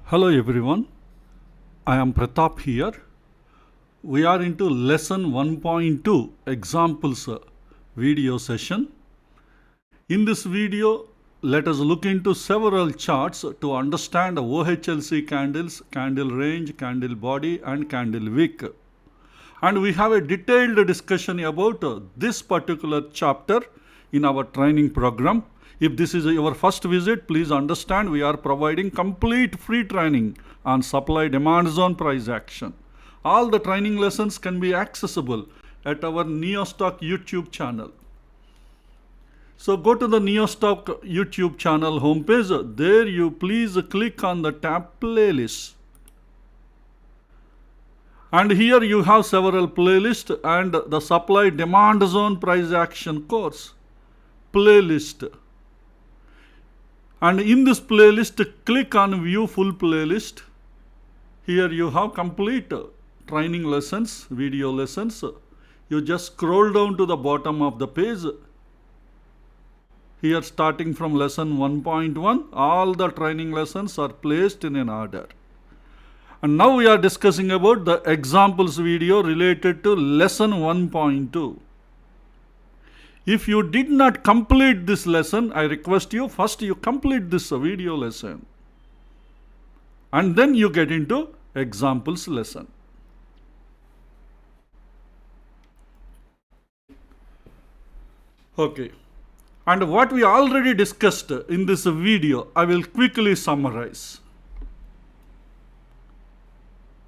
Hello everyone, I am Pratap here. We are into lesson 1.2 examples video session. In this video, let us look into several charts to understand OHLC candles, candle range, candle body and candle wick. And we have a detailed discussion about this particular chapter in our training program. If this is your first visit, please understand we are providing complete free training on supply demand zone price action. All the training lessons can be accessible at our NeoStock YouTube channel. So go to the NeoStock YouTube channel homepage. There you please click on the tab playlist. And here you have several playlists and the supply demand zone price action course playlist. And in this playlist, click on view full playlist. Here you have complete training lessons, video lessons. You just scroll down to the bottom of the page. Here starting from lesson 1.1, all the training lessons are placed in an order. And now we are discussing about the examples video related to lesson 1.2. If you did not complete this lesson, I request you first you complete this video lesson. And then you get into examples lesson. Okay. And what we already discussed in this video, I will quickly summarize.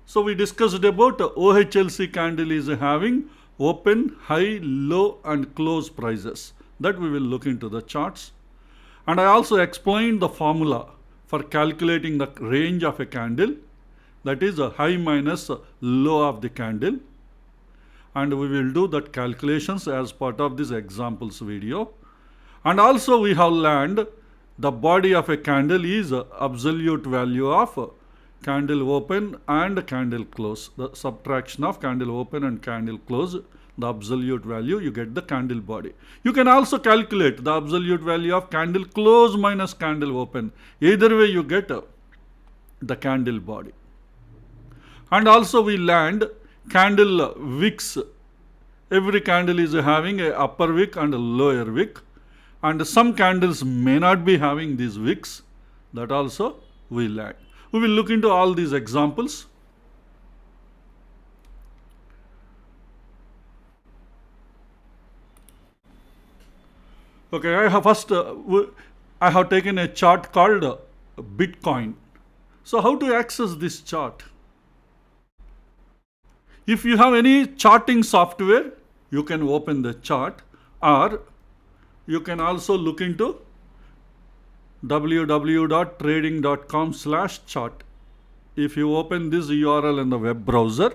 So we discussed about OHLC candle is having open, high, low and close prices. That we will look into the charts. And I also explained the formula for calculating the range of a candle. That is a high minus low of the candle. And we will do that calculations as part of this examples video. And also we have learned the body of a candle is absolute value of candle open and candle close. The subtraction of candle open and candle close, the absolute value, you get the candle body. You can also calculate the absolute value of candle close minus candle open. Either way you get the candle body. And also we learned candle wicks. Every candle is having a upper wick and a lower wick. And some candles may not be having these wicks. That also we learned. We will look into all these examples. Okay, I have taken a chart called Bitcoin. So how to access this chart? If you have any charting software, you can open the chart, or you can also look into www.trading.com/chart. If you open this URL in the web browser,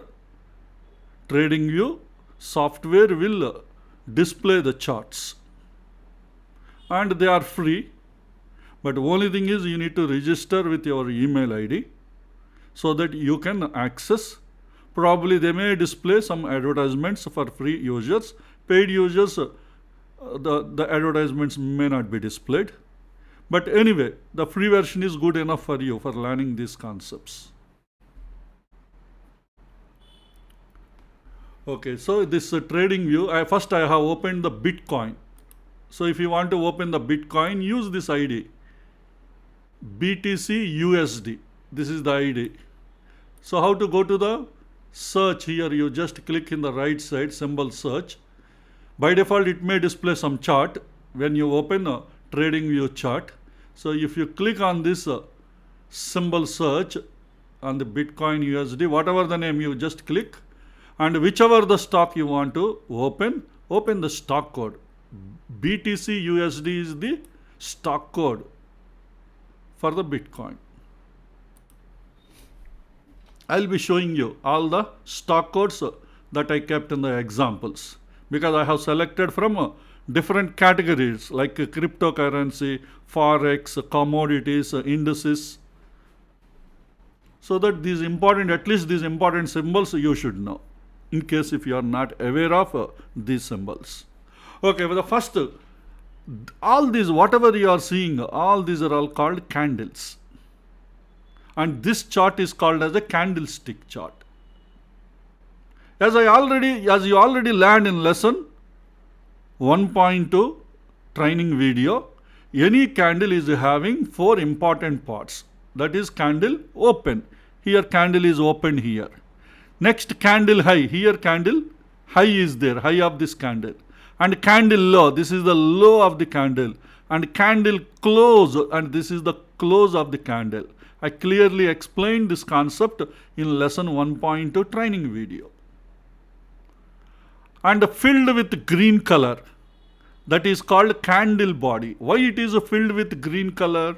TradingView software will display the charts. And they are free. But only thing is you need to register with your email ID so that you can access. Probably they may display some advertisements for free users. Paid users, the advertisements may not be displayed. But anyway, the free version is good enough for you for learning these concepts. Okay, so this trading view, first I have opened the Bitcoin. So if you want to open the Bitcoin, use this ID. BTC USD. This is the ID. So how to go to the search here? You just click in the right side symbol search. By default, it may display some chart when you open a trading view chart. So if you click on this symbol search on the Bitcoin USD, whatever the name, you just click, and whichever the stock you want to open the stock code. BTC USD is the stock code for the Bitcoin. I'll be showing you all the stock codes that I kept in the examples, because I have selected from different categories like cryptocurrency, Forex, commodities, indices. So that these important, at least these important symbols you should know, in case if you are not aware of these symbols. Okay, well the first, all these, whatever you are seeing, all these are all called candles. and this chart is called as a candlestick chart. As you already learned in lesson 1.2 training video, any candle is having 4 important parts. That is candle open. Here candle is open here. Next candle high. Here candle high is there, high of this candle. And candle low, this is the low of the candle. And candle close, and this is the close of the candle. I clearly explained this concept in lesson 1.2 training video. And filled with green color, that is called candle body. Why it is filled with green color?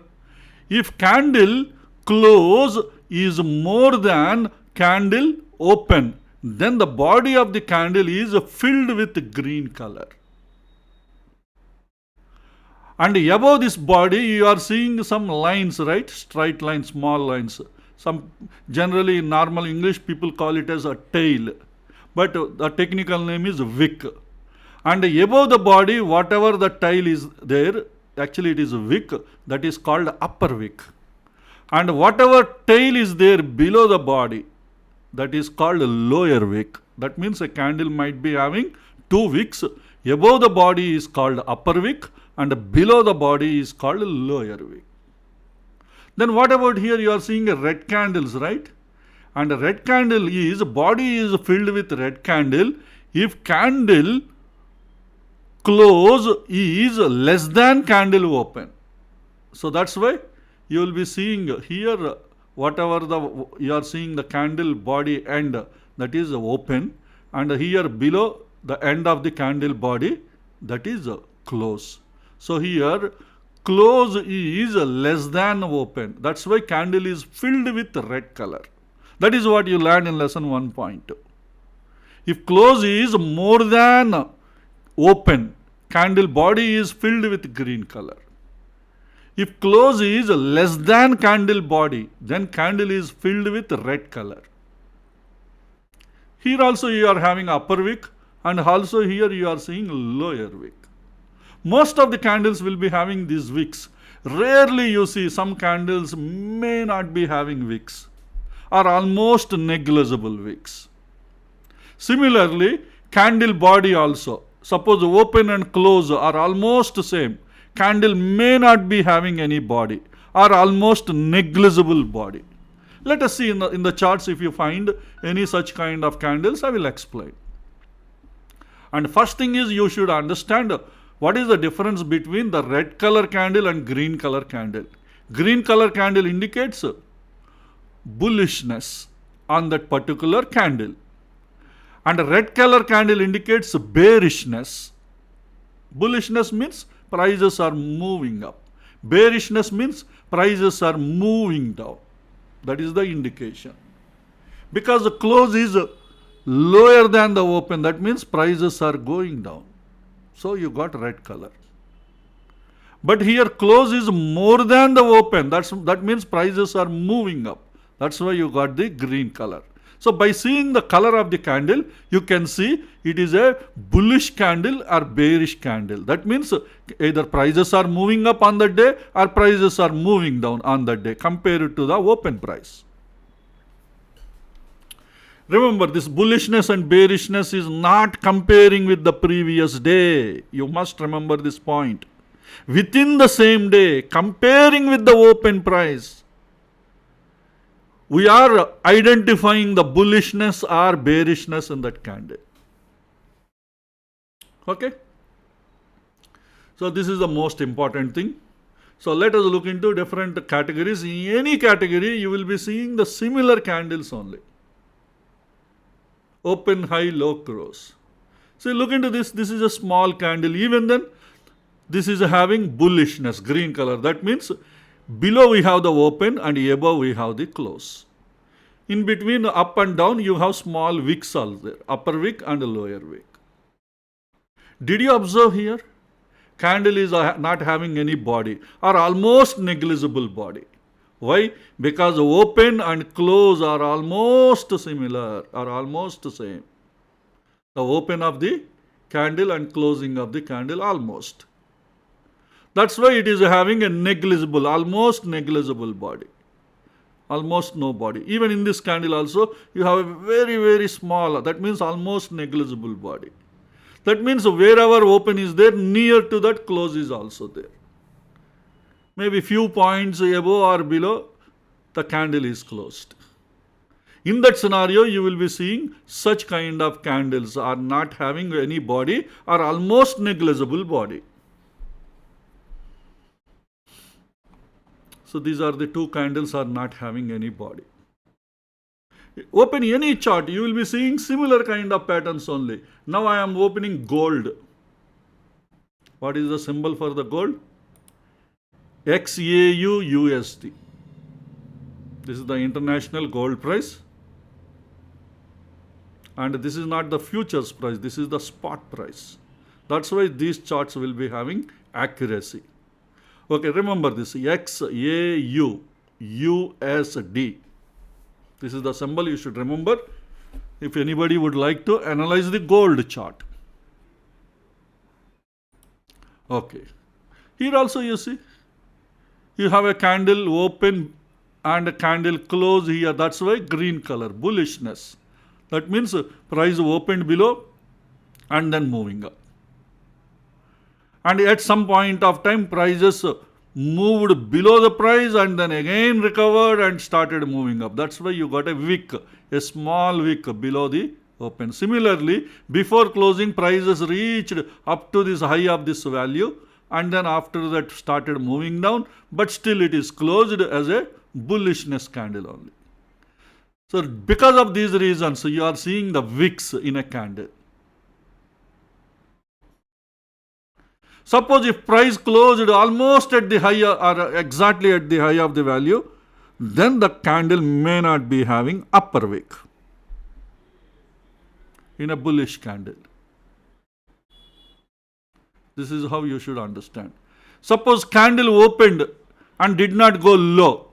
If candle close is more than candle open, then the body of the candle is filled with green color. And above this body you are seeing some lines, right? Straight lines, small lines. Some generally in normal English people call it as a tail, but the technical name is wick. And above the body, whatever the tail is there, actually it is a wick, that is called upper wick. And whatever tail is there below the body, that is called lower wick. That means a candle might be having 2 wicks. Above the body is called upper wick and below the body is called lower wick. Then what about here? You are seeing red candles, right? And a red candle is, body is filled with red candle if candle close is less than candle open. So that's why you will be seeing here whatever you are seeing the candle body end, that is open, and here below the end of the candle body, that is close. So here close is less than open. That's why candle is filled with red color. That is what you learned in lesson 1.2. If close is more than open, candle body is filled with green color. If close is less than candle body, then candle is filled with red color. Here also you are having upper wick, and also here you are seeing lower wick. Most of the candles will be having these wicks. Rarely you see some candles may not be having wicks, or almost negligible wicks. Similarly, candle body also. Suppose open and close are almost same. Candle may not be having any body or almost negligible body. Let us see in the charts if you find any such kind of candles. I will explain. And first thing is you should understand what is the difference between the red color candle and green color candle. Green color candle indicates bullishness on that particular candle. And a red color candle indicates bearishness. Bullishness means prices are moving up. Bearishness means prices are moving down. That is the indication. Because the close is lower than the open, that means prices are going down. So you got red color. But here close is more than the open, that means prices are moving up. That's why you got the green color. So by seeing the color of the candle, you can see it is a bullish candle or bearish candle. That means either prices are moving up on that day or prices are moving down on that day compared to the open price. Remember, this bullishness and bearishness is not comparing with the previous day. You must remember this point. Within the same day, comparing with the open price, we are identifying the bullishness or bearishness in that candle. Okay? So this is the most important thing. So let us look into different categories. In any category, you will be seeing the similar candles only. Open, high, low, close. So look into this. This is a small candle. Even then, this is having bullishness, green color. That means below we have the open and above we have the close. In between up and down you have small wicks also there, upper wick and lower wick. Did you observe here? Candle is not having any body or almost negligible body. Why? Because open and close are almost similar or almost same. The open of the candle and closing of the candle almost. That's why it is having a negligible, almost negligible body. Almost no body. Even in this candle also, you have a very, very small, that means almost negligible body. That means wherever open is there, near to that close is also there. Maybe few points above or below, the candle is closed. In that scenario, you will be seeing such kind of candles are not having any body or almost negligible body. So these are the two candles are not having any body. Open any chart, you will be seeing similar kind of patterns only. Now I am opening gold. What is the symbol for the gold? XAU USD. This is the international gold price. And this is not the futures price, this is the spot price. That's why these charts will be having accuracy. Okay, remember this XAU USD. This is the symbol you should remember if anybody would like to analyze the gold chart. Okay. Here also you see, you have a candle open and a candle close here. That's why green color, bullishness. That means price opened below and then moving up. And at some point of time, prices moved below the price and then again recovered and started moving up. That's why you got a wick, a small wick below the open. Similarly, before closing, prices reached up to this high of this value and then after that started moving down, but still it is closed as a bullishness candle only. So because of these reasons, you are seeing the wicks in a candle. Suppose if price closed almost at the high or exactly at the high of the value, then the candle may not be having upper wick in a bullish candle. This is how you should understand. Suppose candle opened and did not go low,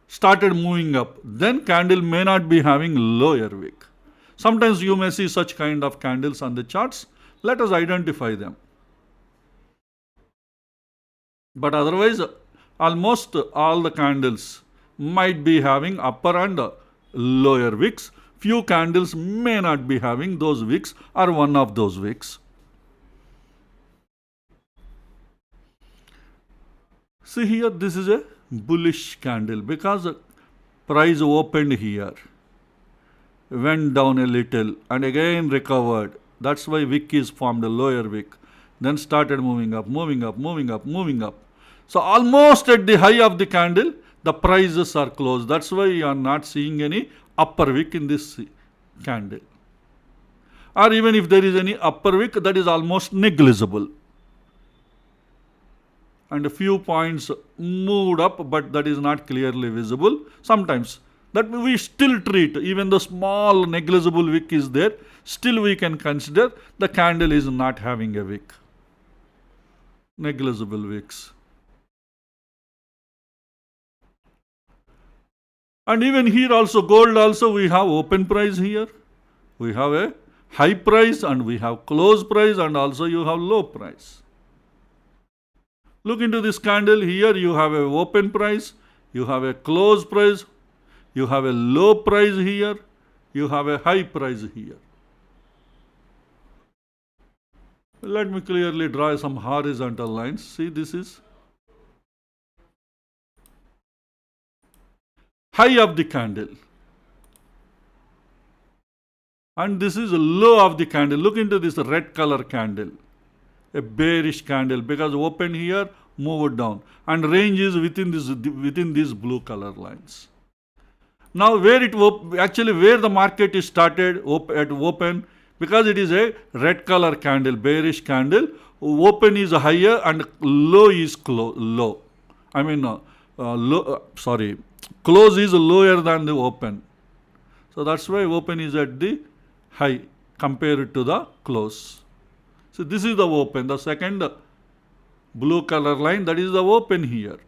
started moving up, then candle may not be having lower wick. Sometimes you may see such kind of candles on the charts. Let us identify them. But otherwise, almost all the candles might be having upper and lower wicks. Few candles may not be having those wicks or one of those wicks. See here, this is a bullish candle because price opened here, went down a little and again recovered. That's why wick is formed, a lower wick. Then started moving up, moving up, moving up, moving up. So almost at the high of the candle, the prices are closed. That's why you are not seeing any upper wick in this candle. Or even if there is any upper wick, that is almost negligible. And a few points moved up, but that is not clearly visible. Sometimes that we still treat, even though small negligible wick is there, still we can consider the candle is not having a wick. Negligible wicks. And even here also, gold also, we have open price here. We have a high price and we have close price and also you have low price. Look into this candle here, you have a open price, you have a close price, you have a low price here, you have a high price here. Let me clearly draw some horizontal lines. See, this is high of the candle. And this is low of the candle. Look into this red color candle. A bearish candle because open here, move it down. And range is within these blue color lines. Now where the market is started at open, because it is a red color candle, bearish candle, open is higher and low is low. Close is lower than the open. So that's why open is at the high compared to the close. So this is the open, the second blue color line, that is the open here.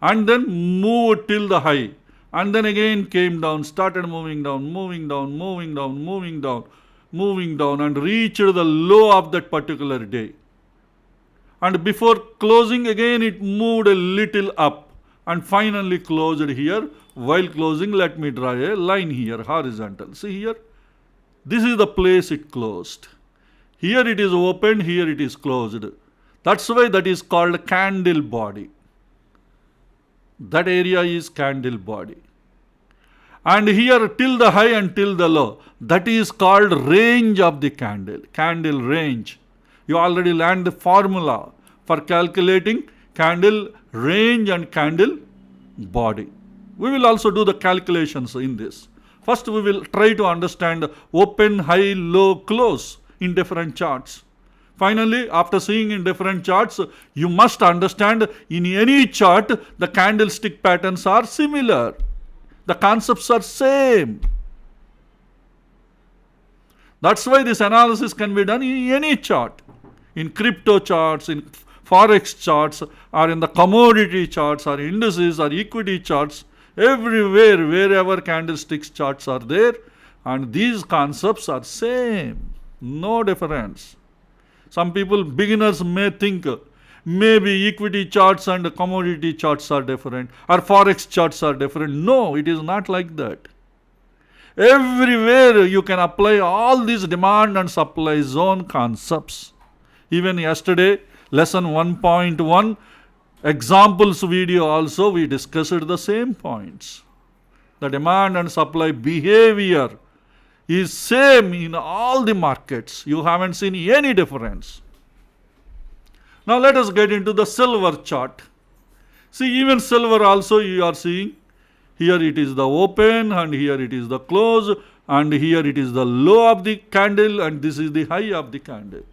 And then move till the high. And then again came down, started moving down, moving down, moving down, moving down, moving down and reached the low of that particular day. And before closing again it moved a little up and finally closed here while closing, let me draw a line here, horizontal. See here, this is the place it closed. Here it is open, here it is closed. That's why that is called candle body. That area is candle body. And here till the high and till the low, that is called range of the candle range. You already learned the formula for calculating candle range and candle body. We will also do the calculations in this. First we will try to understand open, high, low, close in different charts. Finally, after seeing in different charts, you must understand in any chart the candlestick patterns are similar. The concepts are same. That's why this analysis can be done in any chart. In crypto charts, in Forex charts, or in the commodity charts, or indices, or equity charts, everywhere, wherever candlesticks charts are there, and these concepts are same. No difference. Some people, beginners may think maybe equity charts and commodity charts are different, or Forex charts are different. No, it is not like that. Everywhere you can apply all these demand and supply zone concepts. Even yesterday, lesson 1.1 examples video also we discussed the same points. The demand and supply behavior is same in all the markets. You haven't seen any difference. Now let us get into the silver chart. See, even silver also you are seeing. Here it is the open, and here it is the close, and here it is the low of the candle, and this is the high of the candle.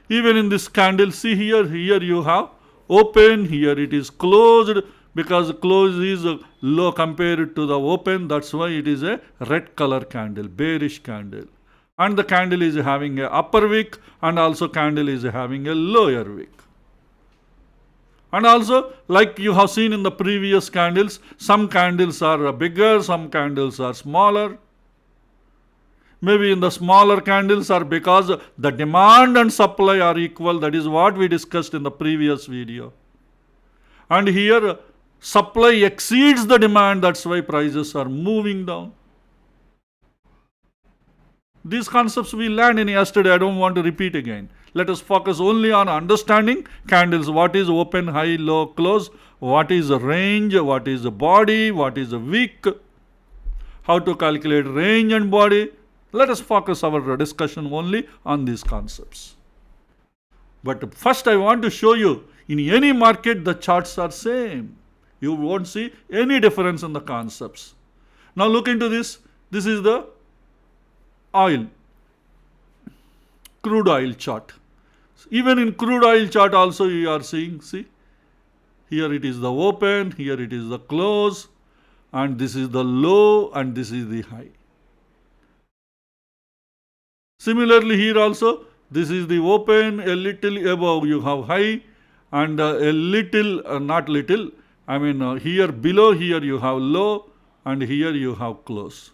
Even in this candle, see here you have open, here it is closed, because close is low compared to the open. That's why it is a red color candle, bearish candle. And the candle is having a upper wick, and also candle is having a lower wick. And also, like you have seen in the previous candles, some candles are bigger, some candles are smaller. Maybe in the smaller candles are because the demand and supply are equal. That is what we discussed in the previous video. And here supply exceeds the demand. That's why prices are moving down. These concepts we learned in yesterday. I don't want to repeat again. Let us focus only on understanding candles. What is open, high, low, close? What is the range? What is the body? What is the wick? How to calculate range and body? Let us focus our discussion only on these concepts. But first I want to show you, in any market the charts are same. You won't see any difference in the concepts. Now look into this. This is the oil, crude oil chart. Even in crude oil chart also you are seeing, see, here it is the open, here it is the close, and this is the low, and this is the high. Similarly here also, this is the open, a little above you have high, and a little, not little, here below here you have low, and here you have close.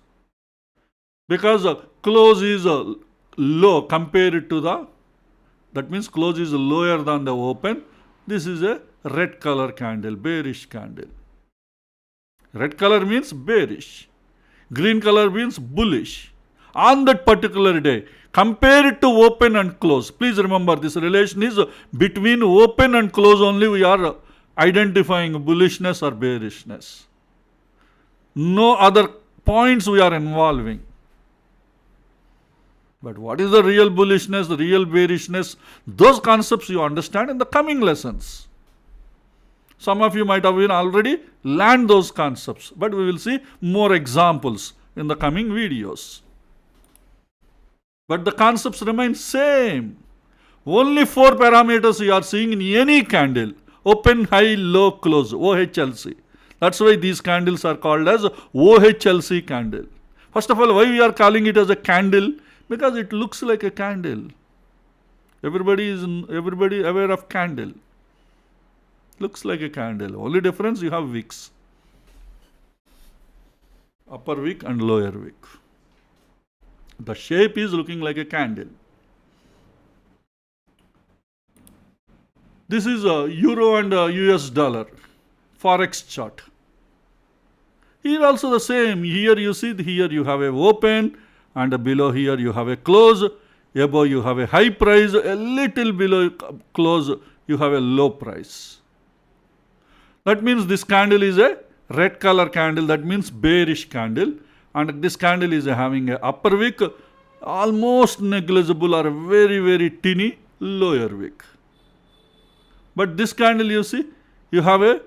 Because close is low compared to the, that means close is lower than the open. This is a red color candle, bearish candle. Red color means bearish. Green color means bullish. On that particular day, compared to open and close, please remember this relation is between open and close only we are identifying bullishness or bearishness. No other points we are involving. But what is the real bullishness, the real bearishness? Those concepts you understand in the coming lessons. Some of you might have already learned those concepts, but we will see more examples in the coming videos. But the concepts remain same. Only 4 parameters you are seeing in any candle. Open, high, low, close, OHLC. That's why these candles are called as OHLC candle. First of all, why we are calling it as a candle? Because it looks like a candle. Everybody aware of candle. Looks like a candle. Only difference you have wicks. Upper wick and lower wick. The shape is looking like a candle. This is a euro and US dollar Forex chart. Here also the same. Here you see, here you have a open, and below here you have a close. Above you have a high price, a little below close you have a low price. That means this candle is a red color candle. That means bearish candle. And this candle is having a upper wick, almost negligible or very, very teeny lower wick. But this candle, you see, you have a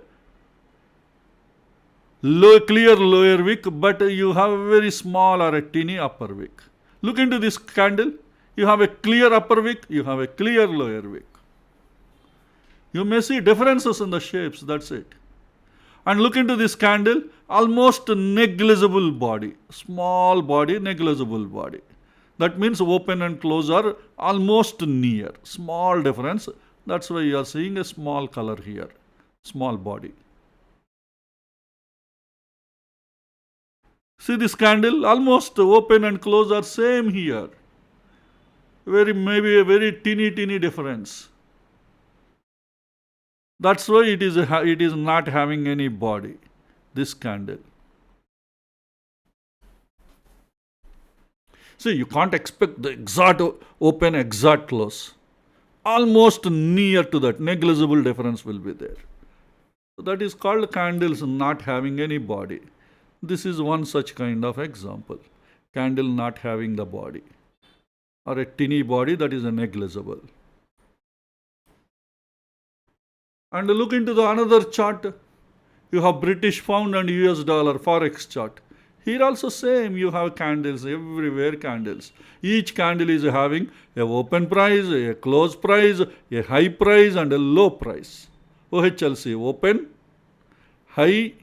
clear lower wick, but you have a very small or a teeny upper wick. Look into this candle. You have a clear upper wick, you have a clear lower wick. You may see differences in the shapes, that's it. And look into this candle, almost negligible body, small body, negligible body. That means open and close are almost near, small difference. That's why you are seeing a small color here, small body. See this candle, almost open and close are same here. Maybe a very teeny difference. That's why it is not having any body, this candle. See, you can't expect the exact open, exact close. Almost near to that, negligible difference will be there. So that is called candles not having any body. This is one such kind of example. Candle not having the body, or a teeny body that is negligible. And look into the another chart. You have British pound and US dollar Forex chart. Here also same, you have candles, everywhere candles. Each candle is having a open price, a close price, a high price and a low price. OHLC open, high,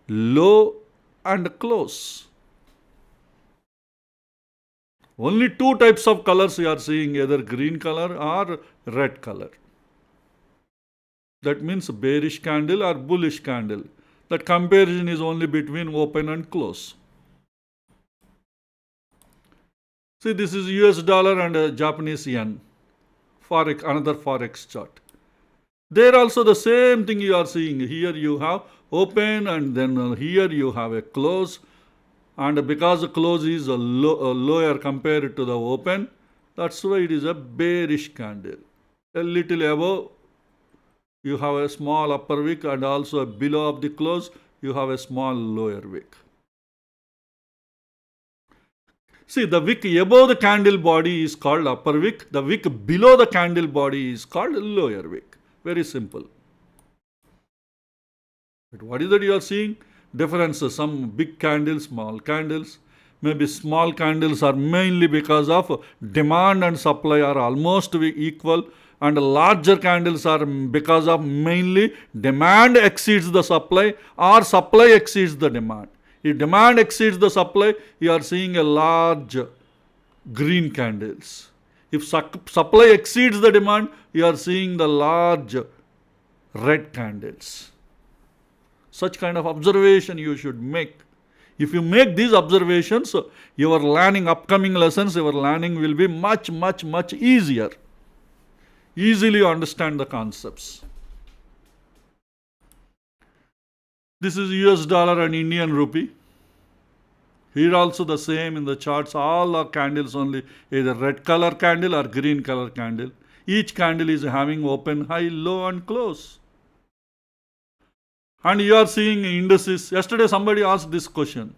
low and close. Only two types of colors you are seeing, either green color or red color. That means bearish candle or bullish candle. That comparison is only between open and close. See, this is US dollar and Japanese yen. Forex, another Forex chart. There also the same thing you are seeing. Here you have open and then here you have a close. And because the close is lower compared to the open, that's why it is a bearish candle. A little above, you have a small upper wick, and also below of the close, you have a small lower wick. See, the wick above the candle body is called upper wick. The wick below the candle body is called lower wick. Very simple. But what is that you are seeing? Differences, some big candles, small candles. Maybe small candles are mainly because of demand and supply are almost equal, and larger candles are because of mainly demand exceeds the supply or supply exceeds the demand. If demand exceeds the supply, you are seeing a large green candles. If supply exceeds the demand, you are seeing the large red candles. Such kind of observation you should make. If you make these observations, your learning, upcoming lessons, your learning will be much easier. Easily understand the concepts. This is US dollar and Indian rupee. Here also the same in the charts. All are candles only, either red color candle or green color candle. Each candle is having open, high, low and close. And you are seeing indices. Yesterday somebody asked this question.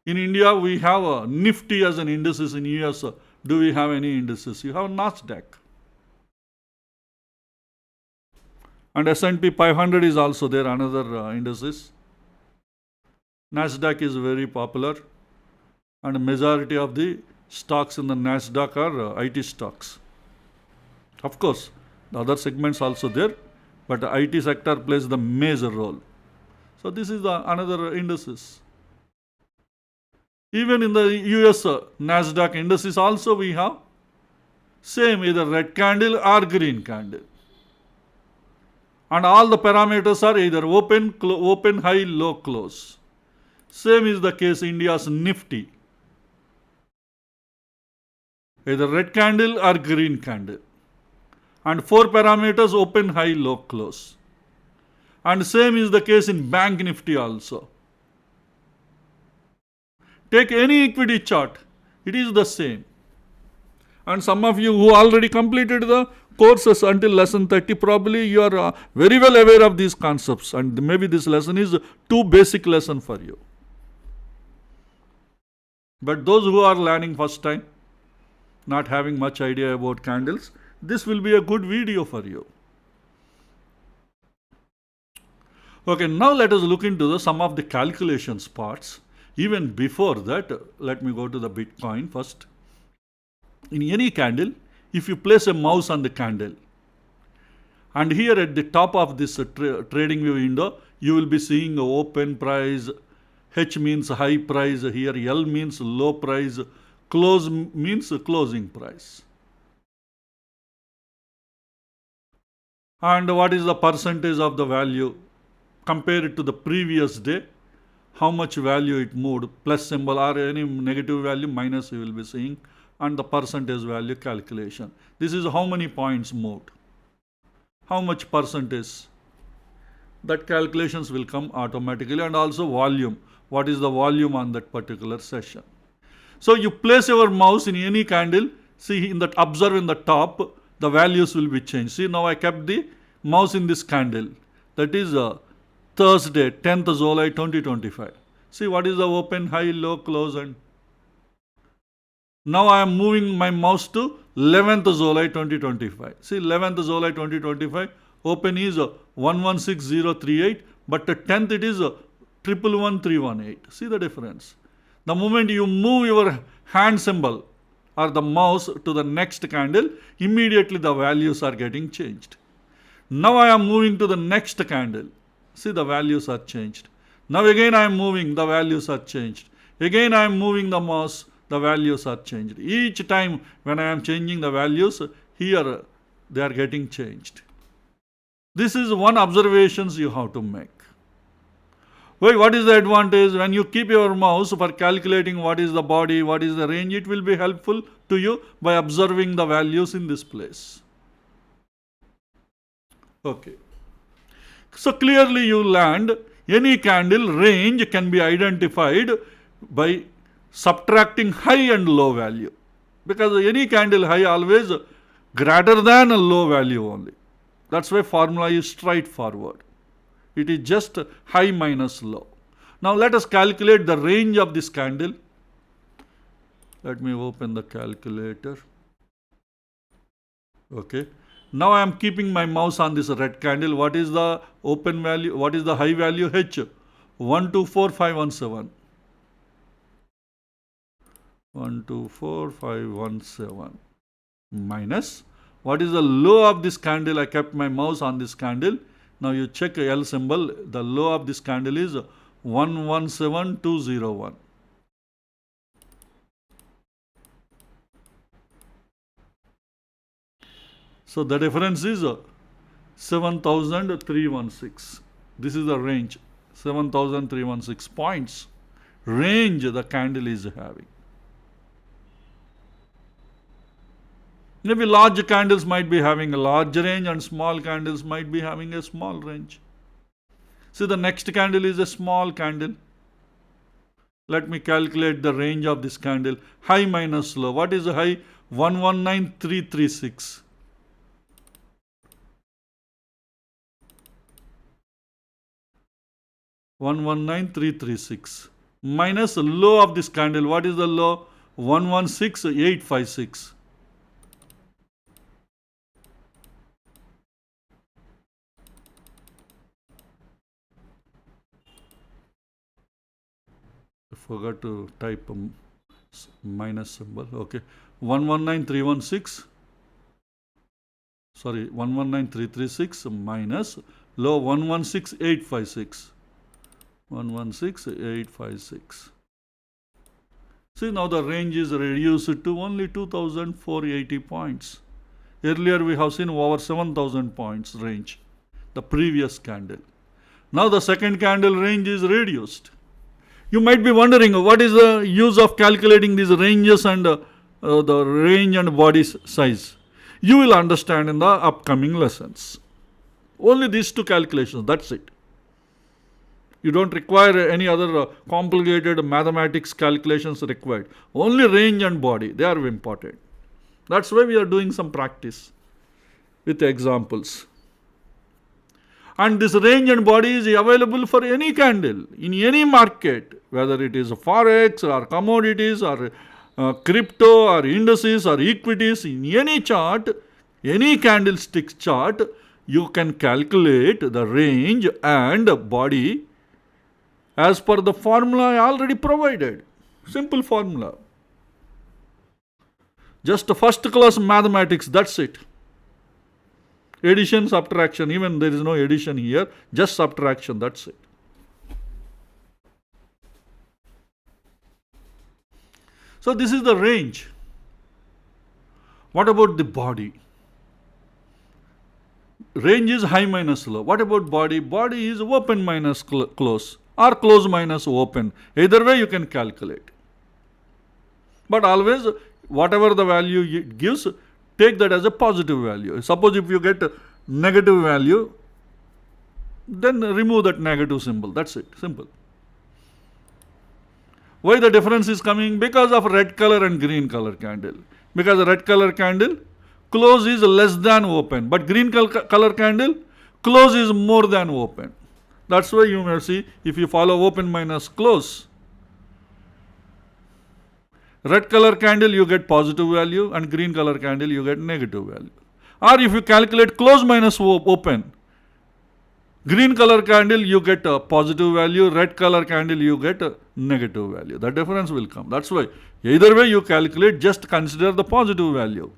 In India we have a Nifty as an indices. In US, do we have any indices? You have NeoStock. And S&P 500 is also there, another indices. NASDAQ is very popular, and majority of the stocks in the NASDAQ are IT stocks. Of course, the other segments also there, but the IT sector plays the major role. So this is another indices. Even in the US NASDAQ indices also we have same, either red candle or green candle. And all the parameters are either open, high, low, close. Same is the case India's Nifty. Either red candle or green candle. And 4 parameters: open, high, low, close. And same is the case in Bank Nifty also. Take any equity chart, it is the same. And some of you who already completed the courses until lesson 30, probably you are very well aware of these concepts, and maybe this lesson is too basic lesson for you. But those who are learning first time, not having much idea about candles, this will be a good video for you. Okay, now let us look into some of the calculations parts. Even before that, let me go to the Bitcoin first. In any candle, if you place a mouse on the candle, and here at the top of this trading view window, you will be seeing open price, H means high price, here L means low price, close means closing price. And what is the percentage of the value compared to the previous day? How much value it moved, plus symbol, or any negative value, minus you will be seeing, and the percentage value calculation. This is how many points moved, how much percentage. That calculations will come automatically, and also volume. What is the volume on that particular session? So you place your mouse in any candle, see in that, observe in the top, the values will be changed. See, now I kept the mouse in this candle. That is Thursday, 10th July 2025. See what is the open, high, low, close, and now I am moving my mouse to 11th July 2025. See, 11th July 2025, open is 116038, but the 10th it is 111318. See the difference. The moment you move your hand symbol or the mouse to the next candle, immediately the values are getting changed. Now I am moving to the next candle. See, the values are changed. Now again I am moving, the values are changed. Again I am moving the mouse, the values are changed. Each time when I am changing the values, here they are getting changed. This is one observations you have to make. Well, what is the advantage? When you keep your mouse for calculating what is the body, what is the range, it will be helpful to you by observing the values in this place. Okay. So clearly you learned any candle range can be identified by subtracting high and low value, because any candle high always greater than a low value only. That's why formula is straightforward. It is just high minus low. Now let us calculate the range of this candle. Let me open the calculator. Okay. Now I am keeping my mouse on this red candle. What is the open value? What is the high value? H. 124517. 124517 minus. What is the low of this candle? I kept my mouse on this candle. Now you check L symbol. The low of this candle is 117201. So the difference is 7316. This is the range, 7316 points range the candle is having. Maybe large candles might be having a large range and small candles might be having a small range. See, the next candle is a small candle. Let me calculate the range of this candle. High minus low. What is the high? 119336. 119336 minus the low of this candle. What is the low? 116856. I forgot to type a minus symbol. Okay, 119316. Sorry, 119336 minus low 116856. 116856. See, now the range is reduced to only 2480 points. Earlier we have seen over 7000 points range, the previous candle. Now the second candle range is reduced. You might be wondering, what is the use of calculating these ranges and the range and body size? You will understand in the upcoming lessons. Only these two calculations, that's it. You don't require any other complicated mathematics calculations required. Only range and body, they are important. That's why we are doing some practice with examples. And this range and body is available for any candle in any market, whether it is Forex or commodities or crypto or indices or equities. In any chart, any candlestick chart, you can calculate the range and body as per the formula I already provided. Simple formula. Just first class mathematics, that's it. Addition, subtraction, even there is no addition here, just subtraction, that's it. So this is the range. What about the body? Range is high minus low. What about body? Body is open minus close or close minus open. Either way you can calculate. But always, whatever the value it gives, take that as a positive value. Suppose if you get a negative value, then remove that negative symbol. That's it. Simple. Why the difference is coming? Because of red color and green color candle. Because the red color candle, close is less than open. But green color candle, close is more than open. That's why you may see, if you follow open minus close, red color candle you get positive value and green color candle you get negative value. Or if you calculate close minus open, green color candle you get a positive value, red color candle you get a negative value. The difference will come. That's why either way you calculate, just consider the positive value.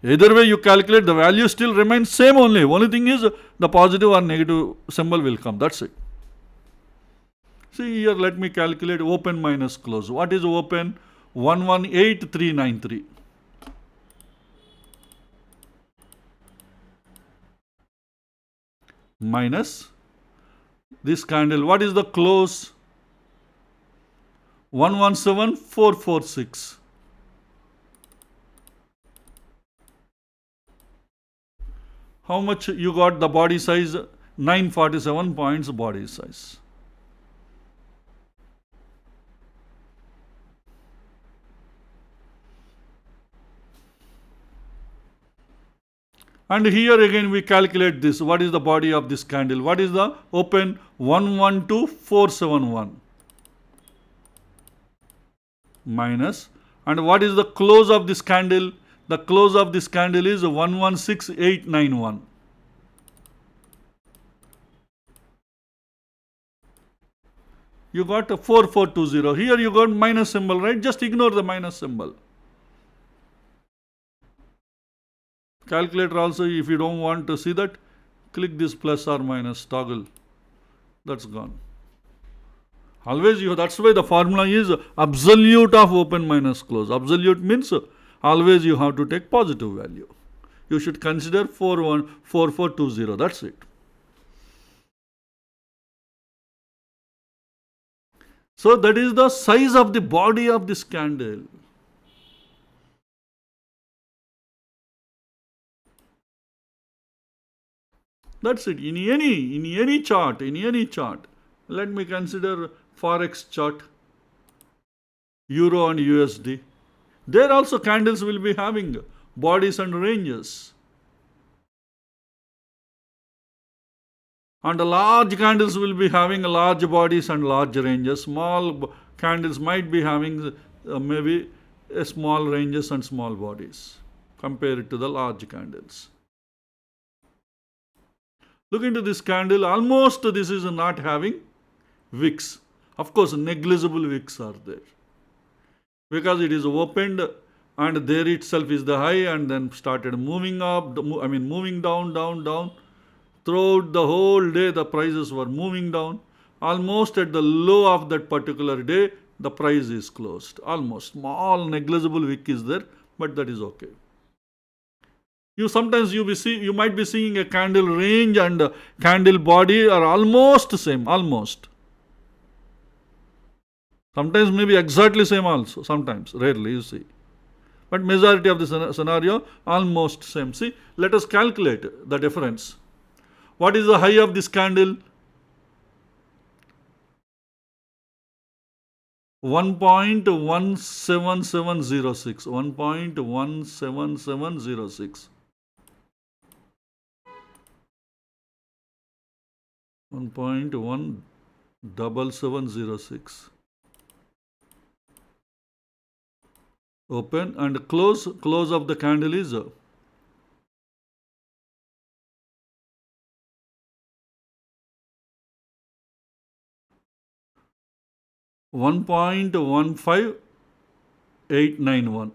Either way you calculate, the value still remains same only. Only thing is the positive or negative symbol will come. That's it. See here, let me calculate open minus close. What is open? 118393. Minus this candle. What is the close? 117446. How much you got the body size? 947 points body size. And here again we calculate this. What is the body of this candle? What is the open? 112471. Minus. And what is the close of this candle? The close of this candle is 116891. You got a 4420. Here you got minus symbol, right? Just ignore the minus symbol. Calculator also, if you don't want to see that, click this plus or minus toggle. That's gone. Always that's why the formula is absolute of open minus close. Absolute means always you have to take positive value. You should consider 4420. That's it. So that is the size of the body of this candle. That's it. In any chart, let me consider Forex chart, Euro and USD. There also candles will be having bodies and ranges. And large candles will be having large bodies and large ranges. Small candles might be having maybe small ranges and small bodies compared to the large candles. Look into this candle. Almost this is not having wicks. Of course, negligible wicks are there. Because it is opened and there itself is the high and then started moving up, moving down. Throughout the whole day, the prices were moving down. Almost at the low of that particular day, the price is closed. Almost. Small negligible wick is there, but that is okay. Sometimes you might be seeing a candle range and candle body are almost same, almost. Sometimes maybe exactly same also, sometimes, rarely you see. But majority of the scenario almost same. See, let us calculate the difference. What is the high of this candle? 1.17706. 1.17706. 1.17706. Open and close of the candle is 1.15891.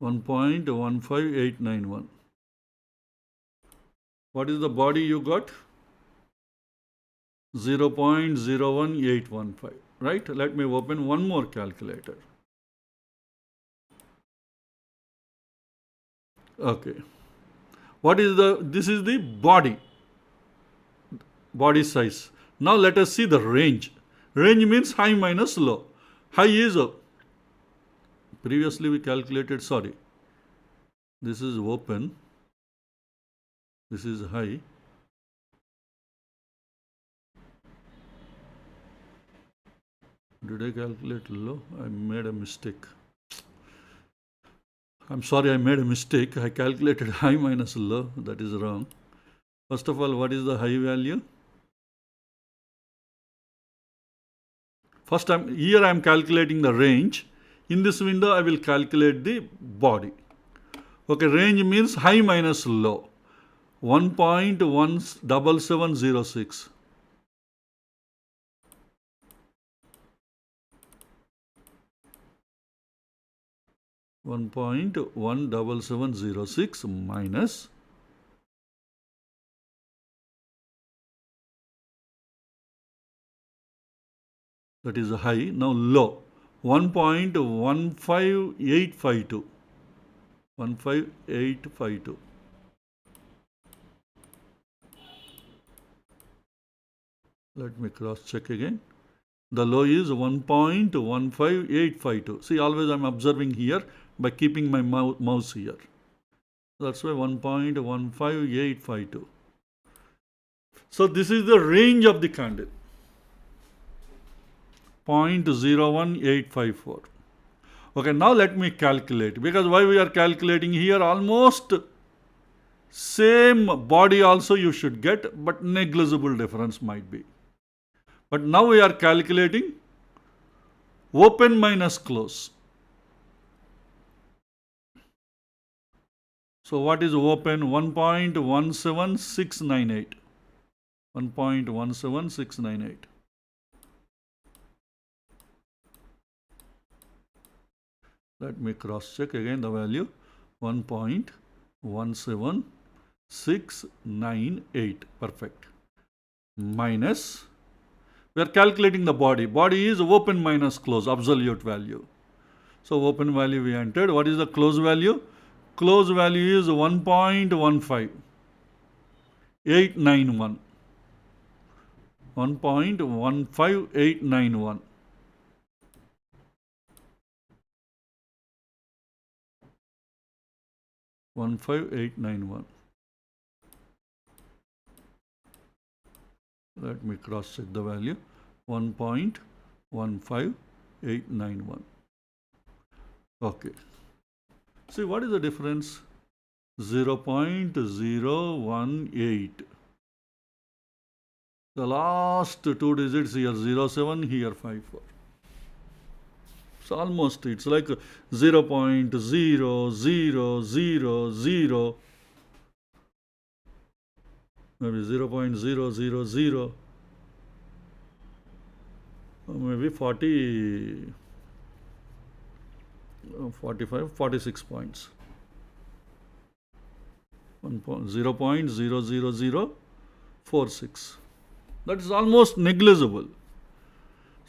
1.15891. What is the body you got? 0.01815. Right? Let me open one more calculator. Okay. What is this is the body size. Now let us see the range. Range means high minus low. High is previously we calculated, sorry. This is open. This is high. Did I calculate low? I made a mistake. I'm sorry, I made a mistake. I calculated high minus low. That is wrong. First of all, what is the high value? First, here I am calculating the range. In this window, I will calculate the body. Okay, range means high minus low. 1.17706. 1.17706 minus that is high. Now low 1.15852. 15852. Let me cross check again. The low is 1.15852. See, always I am observing here by keeping my mouse here. That's why 1.15852. So this is the range of the candle. 0.01854. Okay, now let me calculate, because why we are calculating here, almost same body also you should get, but negligible difference might be. But now we are calculating open minus close. So what is open? 1.17698. 1.17698. Let me cross check again the value. 1.17698. Perfect. Minus, we are calculating the body. Body is open minus close, absolute value. So open value we entered. What is the close value? Close value is 1.15891. 1.15891. Let me cross check the value. 1.15891. Okay. See, what is the difference? 0.018. The last two digits here 07, here 54. So almost it's like 0.0000, maybe 0.000, maybe 40, 45, 46 points. 0.00046. That is almost negligible.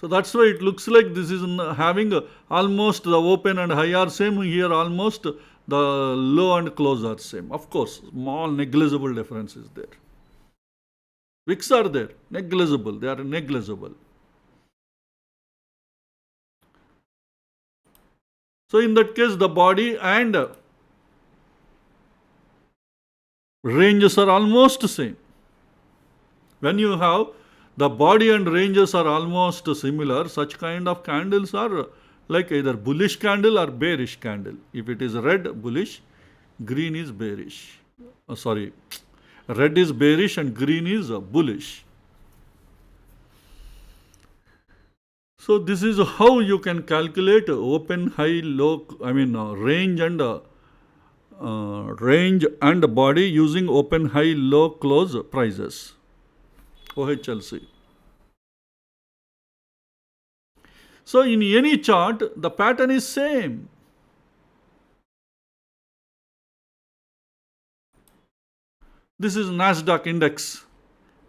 So that's why it looks like this is having almost the open and high are same. Here almost the low and close are same. Of course, small negligible difference is there. Wicks are there, negligible, they are negligible. So in that case, the body and ranges are almost same. When you have the body and ranges are almost similar, such kind of candles are like either bullish candle or bearish candle. If it is red, bullish, green is bearish. Sorry, red is bearish and green is bullish. So this is how you can calculate open, high, low, range and body using open, high, low, close prices. OHLC. So in any chart, the pattern is same. This is NeoStock index.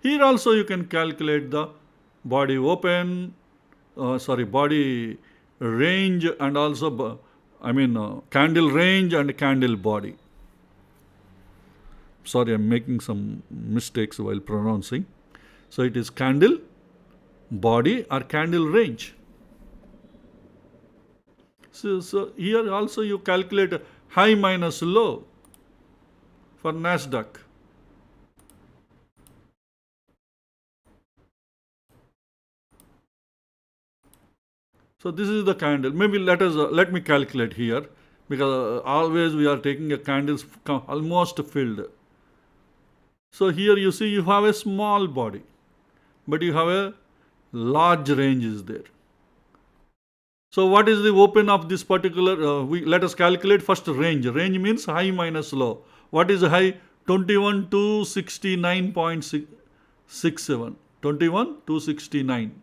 Here also you can calculate the body open, body range and also candle range and candle body. Sorry, I'm making some mistakes while pronouncing. So it is candle body or candle range. So here also you calculate high minus low for NeoStock. So this is the candle. Maybe let me calculate here, because always we are taking a candles almost filled. So here you see you have a small body, but you have a large range is there. So what is the open of this particular, let us calculate first range. Range means high minus low. What is high? 21 to 69.67. 21 to 69.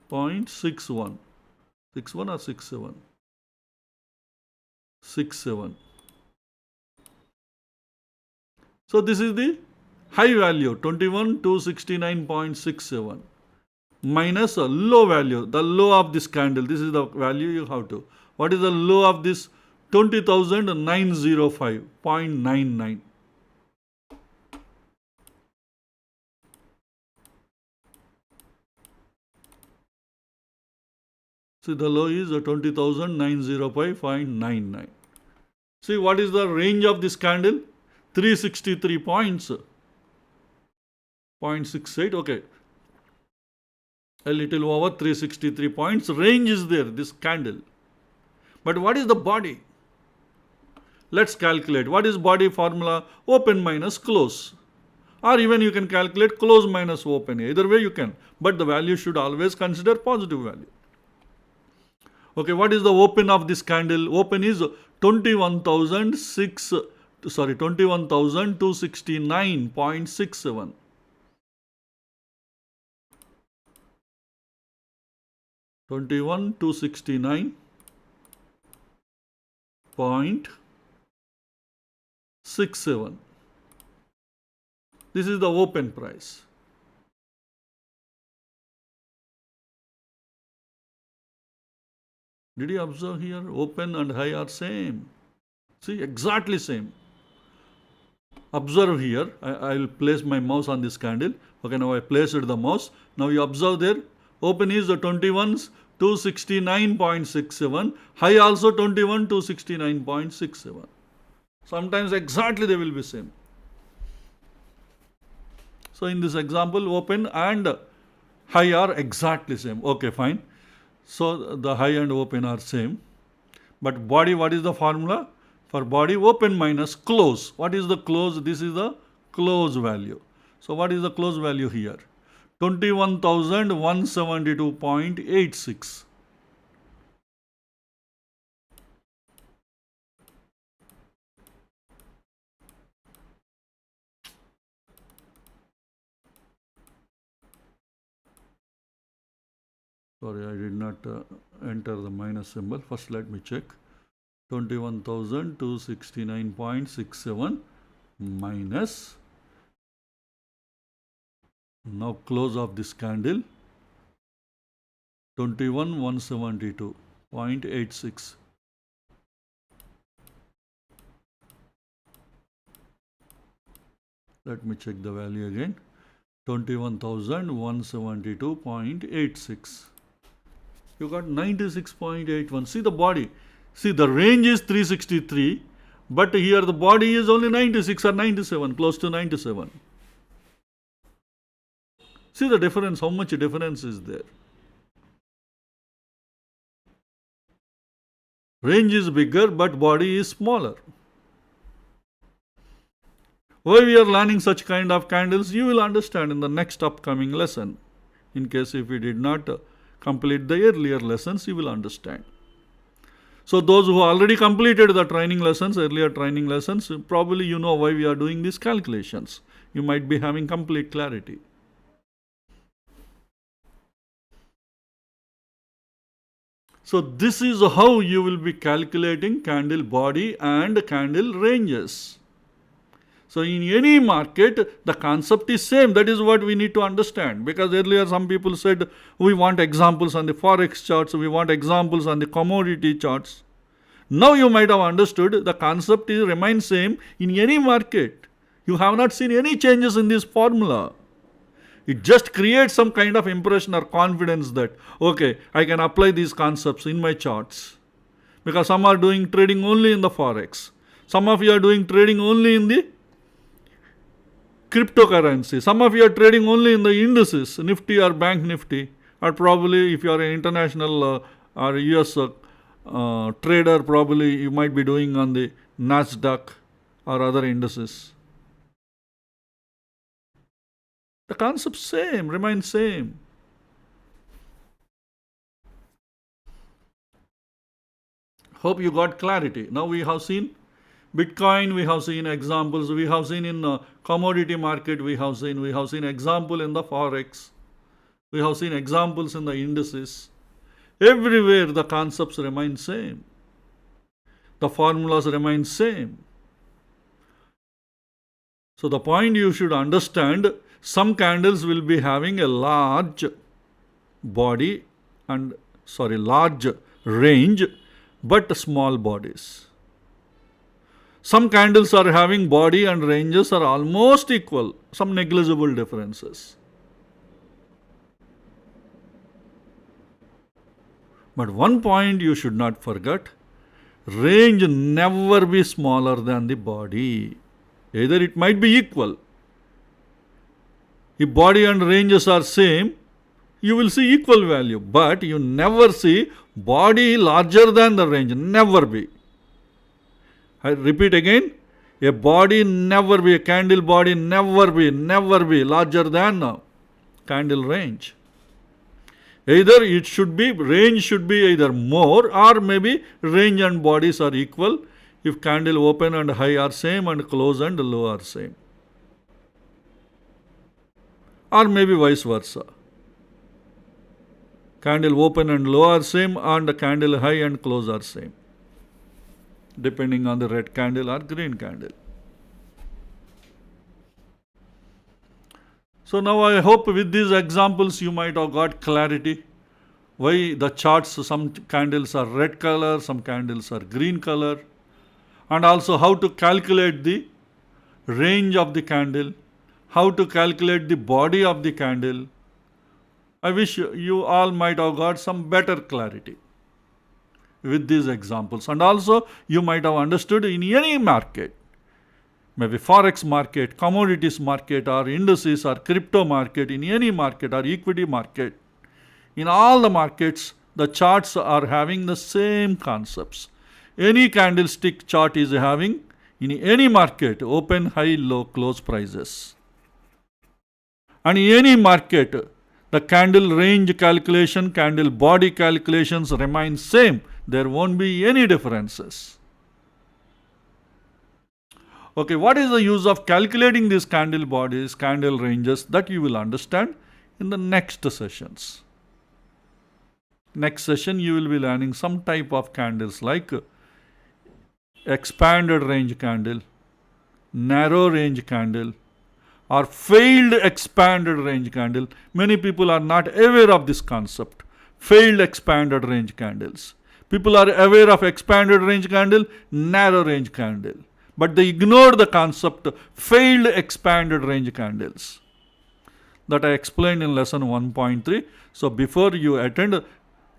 0.61. 61 or 67? 67. So this is the high value, 21 to 69.67, minus a low value, the low of this candle. This is the value you have to. What is the low of this? 20,905.99. See, the low is 20,905.99. See, what is the range of this candle? 363 points. 0.68, okay. A little over 363 points. Range is there, this candle. But what is the body? Let's calculate. What is body formula? Open minus close. Or even you can calculate close minus open. Either way you can. But the value should always consider positive value. Okay, what is the open of this candle? Open is 21,269.67. 21,269.67. This is the open price. Did you observe here? Open and high are same. See, exactly same. Observe here. I will place my mouse on this candle. Okay, now I placed the mouse. Now you observe there. Open is the 21,269.67. High also 21,269.67. Sometimes exactly they will be same. So in this example, open and high are exactly same. Okay, fine. So the high and open are same. But body, what is the formula? For body, open minus close. What is the close? This is the close value. So what is the close value here? 21,172.86. Sorry, I did not enter the minus symbol. First, let me check. 21,269.67 minus. Now close of this candle. 21,172.86. Let me check the value again. 21,172.86. You got 96.81. See the body. See, the range is 363, but here the body is only 96 or 97, close to 97. See the difference, how much difference is there. Range is bigger, but body is smaller. Why we are learning such kind of candles, you will understand in the next upcoming lesson. In case if we did not complete the earlier lessons, you will understand. So those who already completed the training lessons, earlier training lessons, probably you know why we are doing these calculations. You might be having complete clarity. So this is how you will be calculating candle body and candle ranges. So in any market, the concept is same. That is what we need to understand. Because earlier some people said, we want examples on the Forex charts, we want examples on the commodity charts. Now you might have understood the concept remains same in any market. You have not seen any changes in this formula. It just creates some kind of impression or confidence that, okay, I can apply these concepts in my charts. Because some are doing trading only in the Forex. Some of you are doing trading only in the cryptocurrency. Some of you are trading only in the indices, Nifty or Bank Nifty, or probably if you are an international or US trader, probably you might be doing on the NeoStock or other indices. The concept same, remains same. Hope you got clarity. Now we have seen Bitcoin, we have seen examples, we have seen in commodity market, we have seen example in the Forex, we have seen examples in the indices. Everywhere the concepts remain same. The formulas remain same. So the point you should understand, some candles will be having a large body and large range, but small bodies. Some candles are having body and ranges are almost equal, some negligible differences. But one point you should not forget, range never be smaller than the body. Either it might be equal. If body and ranges are same, you will see equal value, but you never see body larger than the range, never be. I repeat again, a body never be, a candle body never be larger than candle range. Either it should be, range should be either more or maybe range and bodies are equal if candle open and high are same and close and low are same. Or maybe vice versa. Candle open and low are same and candle high and close are same, depending on the red candle or green candle. So now I hope with these examples you might have got clarity why the charts, some candles are red color, some candles are green color, and also how to calculate the range of the candle, how to calculate the body of the candle. I wish you all might have got some better clarity with these examples. And also you might have understood in any market, maybe Forex market, commodities market, or indices or crypto market, in any market or equity market, in all the markets, the charts are having the same concepts. Any candlestick chart is having, in any market, open, high, low, close prices. And in any market, the candle range calculation, candle body calculations remain same. There won't be any differences. Okay, what is the use of calculating these candle bodies, candle ranges? That you will understand in the next sessions. Next session you will be learning some type of candles like expanded range candle, narrow range candle, or failed expanded range candle. Many people are not aware of this concept. Failed expanded range candles. People are aware of expanded range candle, narrow range candle. But they ignored the concept failed expanded range candles that I explained in lesson 1.3. So before you attend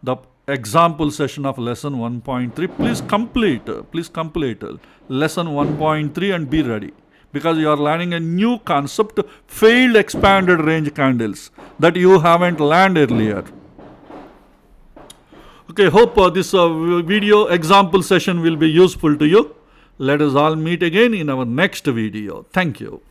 the example session of lesson 1.3, please complete lesson 1.3 and be ready, because you are learning a new concept, failed expanded range candles, that you haven't learned earlier. Okay, hope this video example session will be useful to you. Let us all meet again in our next video. Thank you.